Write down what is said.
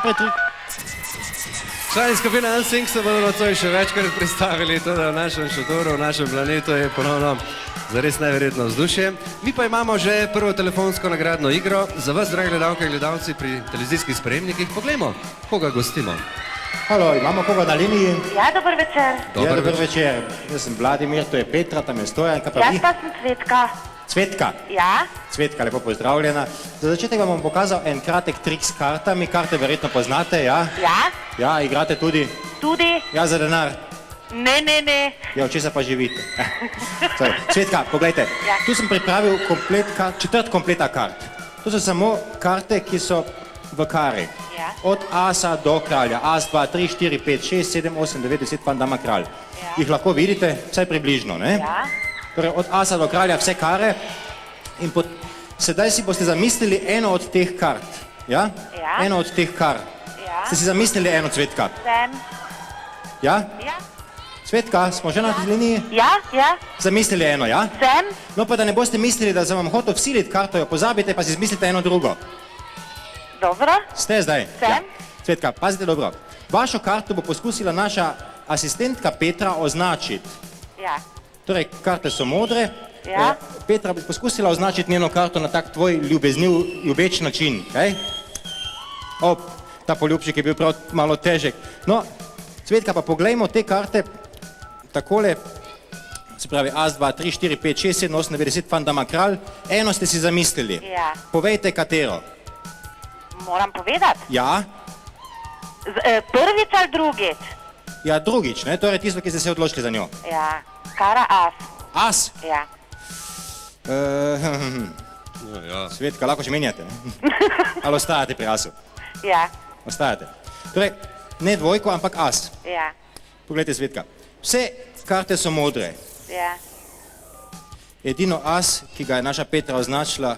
najprej tri. Člani skupine NSYNC se bodo nocoj še večkrat predstavili, tudi v našem šotoru, v našem planetu je ponovno zares najverjetno vzdušje. Mi pa imamo že prvo telefonsko nagradno igro za vas, dragi gledalke in gledalci pri televizijskih sprejemnikih. Poglejmo, koga gostimo. Halo, imamo koga na liniji? Ja, dober večer. Dober večer. Jaz sem Vladimir, to je Petra, tam je Stojan, kaj pa vi? Jaz pa sem Cvetka. Cvetka. Ja? Cvetka, lepo pozdravljena. Za začetek vam bom pokazal en kratek trik s kartami. Karte verjetno poznate, ja? Ja? Ja, igrate tudi? Tudi? Ja, za denar. Ne. Ja, od česa pa živite? Cvetka, poglejte, Ja. tu sem pripravil četrt kompleta kart. To so samo karte, ki so v kari. Ja. Od asa do kralja. As, 2, 3, 4, 5, 6, 7, 8, 9, 10, pan, dama, kralj. Ja. Jih lahko vidite, vsaj približno, ne? Ja? Torej, od asa do kralja vse kare in sedaj si boste zamislili eno od teh kart. Ja? Ja. Eno od teh kar. Ja? Ste si zamislili eno, Cvetka? Sem. Ja? Ja? Cvetka, smo že na liniji? Ja? Zamislili eno, ja? Sem. No pa da ne boste mislili, da sem vam hotel vsiliti karto, jo pozabite, pa si izmislite eno drugo. Dobro. Ste zdaj? Sem. Ja. Cvetka, pazite dobro. Vašo karto bo poskusila naša asistentka Petra označiti. Ja. Torej, karte so modre. Ja. Petra bi poskusila označiti njeno karto na tak tvoj ljubeč način. Kaj? Ta poljubček je bil prav malo težek. No, Cvetka, pa poglejmo te karte takole. Se pravi, as, 2, 3, 4, 5, 6, 7, 8, 9, 10, pan, dama, kralj. Eno ste si zamislili. Ja. Povejte, katero. Moram povedati. Ja? Prvič ali drugič? Ja, drugič, ne? Torej tisto, ki ste se odločili za njo. Ja. Kara as. As? Ja. Cvetka, lahko še menjate. Ali ostajate pri asu? Ja. Ostajate. Torej, ne dvojko, ampak as. Ja. Poglejte, Cvetka. Vse karte so modre. Ja. Edino as, ki ga je naša Petra označila,